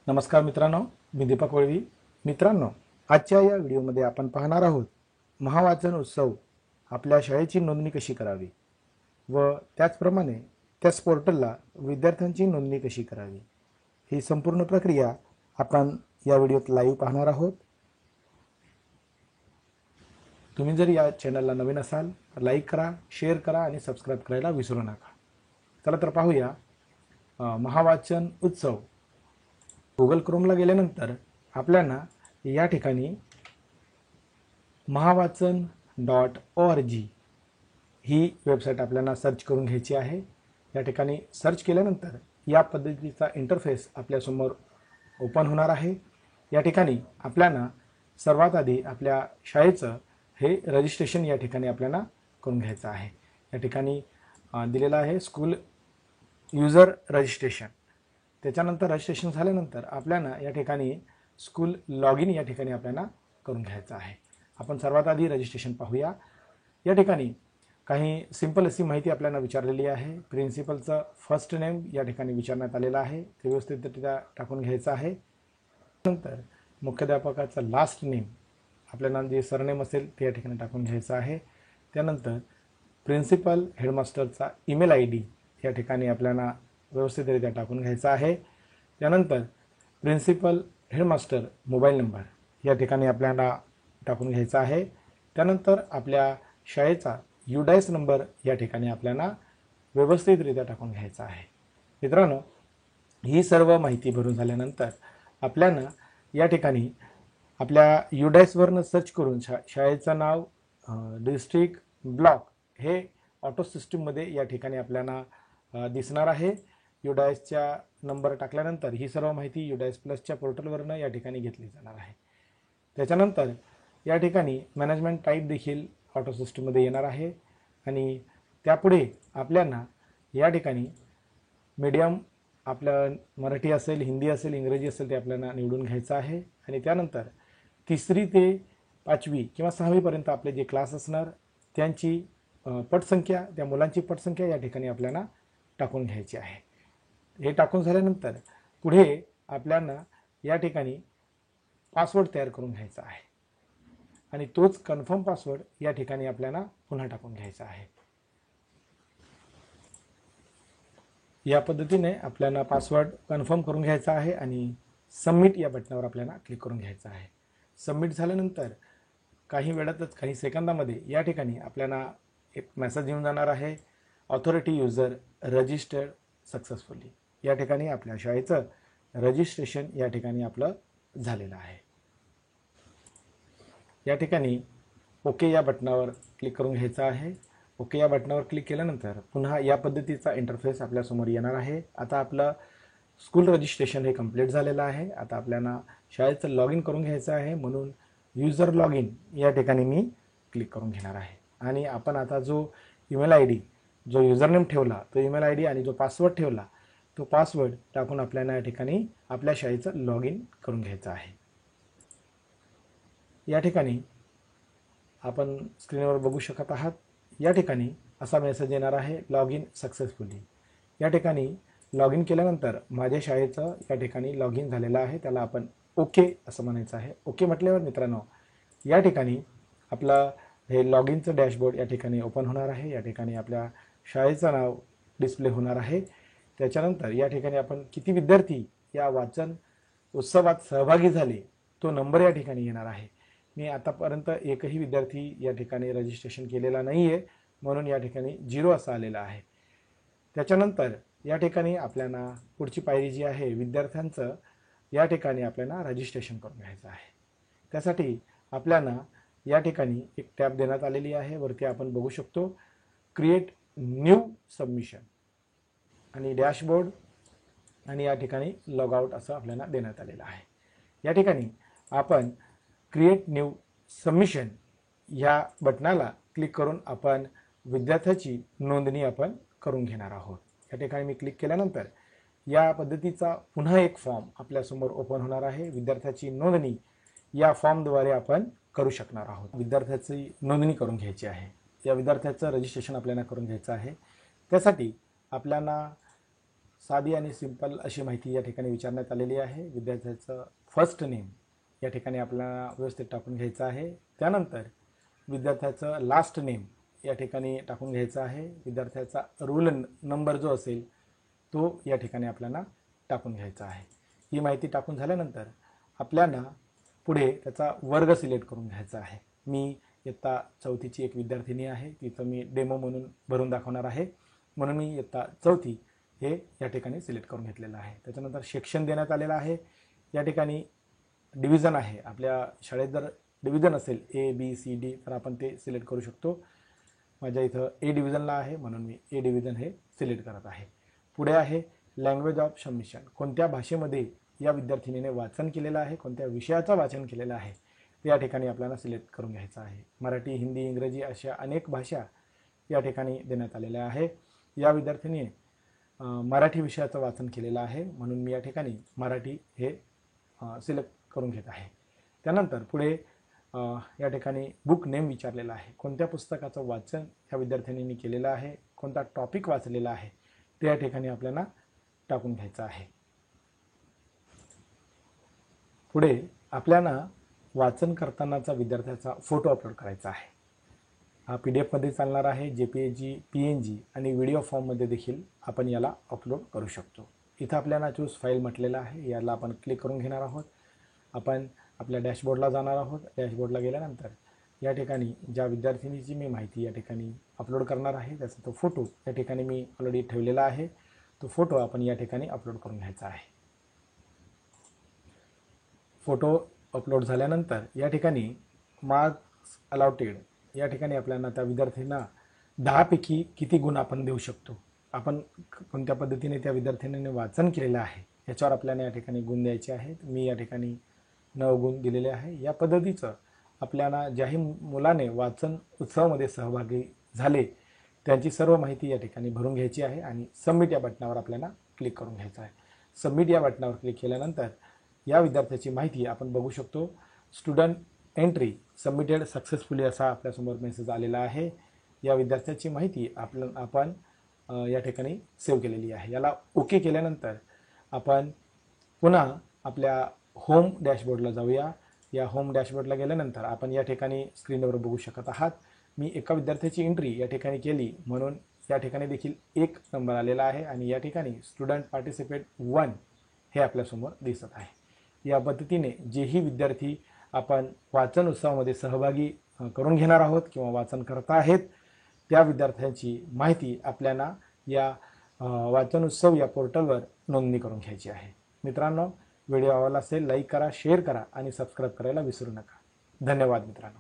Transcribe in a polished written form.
नमस्कार मित्रांनो, मी दीपक वळवी. मित्रांनो, आजच्या या व्हिडिओमध्ये आपण पाहणार आहोत महावाचन उत्सव आपल्या शाळेची नोंदणी कशी करावी व त्याचप्रमाणे त्याच पोर्टलला विद्यार्थ्यांची नोंदणी कशी करावी, ही संपूर्ण प्रक्रिया आपण या व्हिडिओत लाईव्ह पाहणार आहोत. तुम्ही जर या चॅनलला नवीन असाल तर लाईक करा, शेअर करा आणि सबस्क्राईब करायला विसरू नका. चला तर पाहूया महावाचन उत्सव. गुगल क्रोमला गेल्यानंतर आपल्याला या ठिकाणी महावाचन.org ही वेबसाईट आपल्याला सर्च करून घ्यायची आहे. या ठिकाणी सर्च केल्यानंतर या पद्धतीचा इंटरफेस आपल्यासमोर ओपन होणार आहे. या ठिकाणी आपल्याला सर्वात आधी आपल्या शाळेचं हे रजिस्ट्रेशन या ठिकाणी आपल्याला करून घ्यायचं आहे. या ठिकाणी दिलेलं आहे स्कूल युजर रजिस्ट्रेशन. त्याच्यानंतर रजिस्ट्रेशन झाल्यानंतर आपल्याला या ठिकाणी स्कूल लॉग इन या ठिकाणी आपल्याला करून घ्यायचं आहे. आपण सर्वात आधी रजिस्ट्रेशन पाहूया. या ठिकाणी काही सिंपल अशी माहिती आपल्याला विचारलेली आहे. प्रिन्सिपलचं फर्स्ट नेम या ठिकाणी विचारण्यात आलेलं आहे, ते व्यवस्थितरित्या टाकून घ्यायचं आहे. नंतर मुख्याध्यापकाचं लास्ट नेम आपल्याला जे सरनेम असेल ते या ठिकाणी टाकून घ्यायचं आहे. त्यानंतर प्रिन्सिपल हेडमास्टरचा ईमेल ID या ठिकाणी आपल्याला व्यवस्थितरित्या टाकून घ्यायचा आहे. त्यानंतर प्रिन्सिपल हेडमास्टर मोबाईल नंबर या ठिकाणी आपल्याला टाकून घ्यायचा आहे. त्यानंतर आपल्या शाळेचा UDICE नंबर या ठिकाणी आपल्याला व्यवस्थितरित्या टाकून घ्यायचा आहे. मित्रांनो, ही सर्व माहिती भरून झाल्यानंतर आपल्याला या ठिकाणी आपल्या UDICEवरनं सर्च करून शाळेचं नाव, डिस्ट्रिक्ट, ब्लॉक हे ऑटो सिस्टीममध्ये या ठिकाणी आपल्याला दिसणार आहे. UDICEच्या नंबर टाकल्यानंतर ही सर्व माहिती UDICE प्लसच्या पोर्टलवरनं या ठिकाणी घेतली जाणार आहे. त्याच्यानंतर या ठिकाणी मॅनेजमेंट टाईप देखील ऑटो सिस्टीममध्ये येणार आहे आणि त्यापुढे आपल्याला या ठिकाणी मीडियम आपलं मराठी असेल, हिंदी असेल, इंग्रजी असेल ते आपल्याला निवडून घ्यायचं आहे. आणि त्यानंतर 3री ते 5वी किंवा 6वीपर्यंत आपले जे क्लास असणार त्यांची पटसंख्या, त्या मुलांची पटसंख्या या ठिकाणी आपल्याला टाकून घ्यायची आहे. हे टाकून झाल्यानंतर पुढे आपल्याला या ठिकाणी पासवर्ड तयार करून घ्यायचा आहे आणि तोच कन्फर्म पासवर्ड या ठिकाणी आपल्याला पुन्हा टाकून घ्यायचा आहे. या पद्धतीने आपल्याला पासवर्ड कन्फर्म करून घ्यायचा आहे आणि सबमिट या बटनावर आपल्याला क्लिक करून घ्यायचं आहे. सबमिट झाल्यानंतर काही वेळातच, काही सेकंदामध्ये या ठिकाणी आपल्याला एक मेसेज येऊन जाणार आहे, ऑथॉरिटी युजर रजिस्टर्ड सक्सेसफुली. या ठिकाणी आपल्या शाळेचं रजिस्ट्रेशन या ठिकाणी आपलं झालेलं आहे. या ठिकाणी ओके या बटनावर क्लिक करून घ्यायचं आहे. ओके या बटनावर क्लिक केल्यानंतर पुन्हा या पद्धतीचा इंटरफेस आपल्यासमोर येणार आहे. आता आपलं स्कूल रजिस्ट्रेशन हे कंप्लीट झालेलं आहे. आता आपल्याला शाळेचं लॉग इन करून घ्यायचं आहे, म्हणून युजर लॉग इन या ठिकाणी मी क्लिक करून घेणार आहे. आणि आपण आता जो ईमेल ID, जो युजरनेम ठेवला तो ईमेल ID आणि जो पासवर्ड ठेवला तो पासवर्ड टाकून आपल्याला या ठिकाणी आपल्या शाळेचं लॉग इन करून घ्यायचं आहे. या ठिकाणी आपण स्क्रीनवर बघू शकत आहात. या ठिकाणी असा मेसेज येणार आहे, लॉग इन सक्सेसफुली. या ठिकाणी लॉग इन केल्यानंतर माझ्या शाळेचं या ठिकाणी लॉग इन झालेलं आहे, त्याला आपण ओके असं म्हणायचं आहे. ओके म्हटल्यावर मित्रांनो या ठिकाणी आपलं हे लॉग इनचं डॅशबोर्ड या ठिकाणी ओपन होणार आहे. या ठिकाणी आपल्या शाळेचं नाव डिस्प्ले होणार आहे. त्याच्यानंतर या ठिकाणी आपण किती विद्यार्थी या वाचन उत्सवात सहभागी झाले तो नंबर या ठिकाणी येणार आहे. मी आतापर्यंत एकही विद्यार्थी या ठिकाणी रजिस्ट्रेशन केलेला नाही आहे, म्हणून या ठिकाणी 0 असं आलेलं आहे. त्याच्यानंतर या ठिकाणी आपल्याला पुढची पायरी जी आहे, विद्यार्थ्यांचं या ठिकाणी आपल्याला रजिस्ट्रेशन करून घ्यायचं आहे. त्यासाठी आपल्याला या ठिकाणी एक टॅब देण्यात आलेली आहे. वरती आपण बघू शकतो क्रिएट न्यू सबमिशन आणि डॅशबोर्ड आणि या ठिकाणी लॉग आउट असं आपल्याला देण्यात आलेलं आहे. या ठिकाणी आपण क्रिएट न्यू सबमिशन या बटनाला क्लिक करून आपण विद्यार्थ्याची नोंदणी आपण करून घेणार आहोत. या ठिकाणी मी क्लिक केल्यानंतर या पद्धतीचा पुन्हा एक फॉर्म आपल्यासमोर ओपन होणार आहे. विद्यार्थ्याची नोंदणी या फॉर्मद्वारे आपण करू शकणार आहोत. विद्यार्थ्याची नोंदणी करून घ्यायची आहे. या विद्यार्थ्याचं रजिस्ट्रेशन आपल्याला करून घ्यायचं आहे. त्यासाठी आपल्याला साधी आणि सिंपल अशी माहिती या ठिकाणी विचारण्यात आलेली आहे. विद्यार्थ्याचं फर्स्ट नेम या ठिकाणी आपल्याला व्यवस्थित टाकून घ्यायचं आहे. त्यानंतर विद्यार्थ्याचं लास्ट नेम या ठिकाणी टाकून घ्यायचं आहे. विद्यार्थ्याचा रोल नंबर जो असेल तो या ठिकाणी आपल्याला टाकून घ्यायचा आहे. ही माहिती टाकून झाल्यानंतर आपल्याला पुढे त्याचा वर्ग सिलेक्ट करून घ्यायचा आहे. मी इयत्ता 4थीची एक विद्यार्थिनी आहे, तिचं मी डेमो म्हणून भरून दाखवणार आहे, म्हणून मी इयत्ता 4थी हे या ठिकाणी सिलेक्ट करून घेतलेलं आहे. त्याच्यानंतर सेक्शन देण्यात आलेलं आहे. या ठिकाणी डिव्हिजन आहे. आपल्या शाळेत जर डिव्हिजन असेल ABCD तर आपण ते सिलेक्ट करू शकतो. माझ्या इथं A डिव्हिजनला आहे म्हणून मी A डिव्हिजन हे सिलेक्ट करत आहे. पुढे आहे लँग्वेज ऑफ सबमिशन. कोणत्या भाषेमध्ये या विद्यार्थिनीने वाचन केलेलं आहे, कोणत्या विषयाचं वाचन केलेलं आहे ते या ठिकाणी आपल्याला सिलेक्ट करून घ्यायचं आहे. मराठी, हिंदी, इंग्रजी अशा अनेक भाषा या ठिकाणी देण्यात आलेल्या आहे. या विद्यार्थिनीने मराठी विषयाचं वाचन केलेलं आहे म्हणून मी या ठिकाणी मराठी हे सिलेक्ट करून घेत आहे. त्यानंतर पुढे या ठिकाणी बुक नेम विचारलेला आहे. कोणत्या पुस्तकाचं वाचन ह्या विद्यार्थिनींनी केलेलं आहे, कोणता टॉपिक वाचलेला आहे ते या ठिकाणी आपल्याला टाकून घ्यायचं आहे. पुढे आपल्याला वाचन करतानाचा विद्यार्थ्याचा फोटो अपलोड करायचा आहे. हा PDF मध्ये चालणार आहे, JPG, PNG आणि व्हिडिओ फॉर्ममध्ये देखील आपण याला अपलोड करू शकतो. इथं आपल्याला चूज फाईल म्हटलेलं आहे. याला आपण क्लिक करून घेणार आहोत. आपण आपल्या डॅशबोर्डला जाणार आहोत. डॅशबोर्डला गेल्यानंतर या ठिकाणी ज्या विद्यार्थिनीची मी माहिती या ठिकाणी अपलोड करणार आहे त्याचा तो फोटो या ठिकाणी मी ऑलरेडी ठेवलेला आहे. तो फोटो आपण या ठिकाणी अपलोड करून घ्यायचा आहे. फोटो अपलोड झाल्यानंतर या ठिकाणी मार्क्स अलॉटेड या ठिकाणी आपल्याला त्या विद्यार्थ्यांना 10 पैकी किती गुण आपण देऊ शकतो, आपण कोणत्या पद्धतीने त्या विद्यार्थ्यांनी वाचन केलेलं आहे याच्यावर आपल्याला या ठिकाणी गुण द्यायचे आहेत. मी या ठिकाणी 9 गुण दिलेले आहे. या पद्धतीचं आपल्याला ज्याही मुलाने वाचन उत्सवामध्ये सहभागी झाले त्यांची सर्व माहिती या ठिकाणी भरून घ्यायची आहे आणि सबमिट या बटनावर आपल्याला क्लिक करून घ्यायचं आहे. सबमिट या बटनावर क्लिक केल्यानंतर या विद्यार्थ्याची माहिती आपण बघू शकतो. स्टुडंट एंट्री सबमिटेड सक्सेसफुली असा आपल्यासमोर मेसेज आलेला आहे. या विद्यार्थ्याची माहिती आपण या ठिकाणी सेव्ह केलेली आहे. याला ओके केल्यानंतर आपण पुन्हा आपल्या होम डॅशबोर्डला जाऊया. या होम डॅशबोर्डला गेल्यानंतर आपण या ठिकाणी स्क्रीनवर बघू शकत आहात. मी एका विद्यार्थ्याची एंट्री या ठिकाणी केली म्हणून या ठिकाणी देखील 1 नंबर आलेला आहे आणि या ठिकाणी स्टुडंट पार्टिसिपेट 1 हे आपल्यासमोर दिसत आहे. या पद्धतीने जेही विद्यार्थी आपण वाचन उत्सवामध्ये सहभागी करून घेणार आहोत किंवा वाचन करत आहेत त्या विद्यार्थ्यांची माहिती आपल्याला या वाचन उत्सव या पोर्टलवर नोंदणी करून घ्यायची आहे. मित्रांनो, व्हिडिओ आवडला असेल लाईक करा, शेअर करा आणि सबस्क्राईब करायला विसरू नका. धन्यवाद मित्रांनो.